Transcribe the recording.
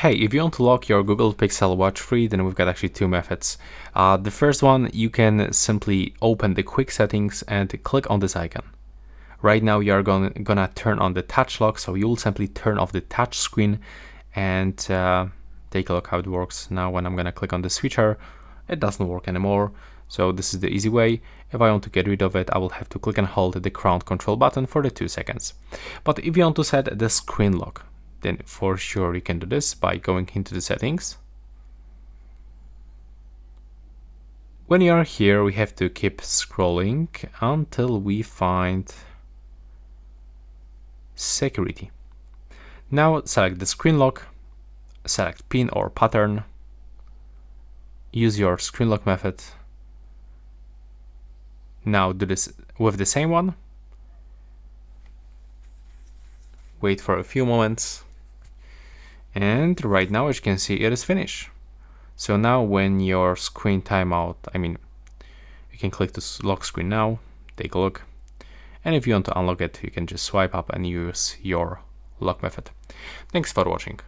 Hey, if you want to lock your Google Pixel Watch 3, then we've got actually two methods. The first one, you can simply open the quick settings and click on this icon. Right now you're gonna turn on the touch lock, so you'll simply turn off the touch screen and take a look how it works. Now when I'm gonna click on the switcher, it doesn't work anymore. So this is the easy way. If I want to get rid of it, I will have to click and hold the crown control button for the 2 seconds. But if you want to set the screen lock, then for sure you can do this by going into the settings. When you are here, we have to keep scrolling until we find security. Now select the screen lock, select pin or pattern, use your screen lock method. Now do this with the same one. Wait for a few moments. And right now, as you can see, it is finished. So now when your screen timeout, you can click this lock screen now, take a look. And if you want to unlock it, you can just swipe up and use your lock method. Thanks for watching.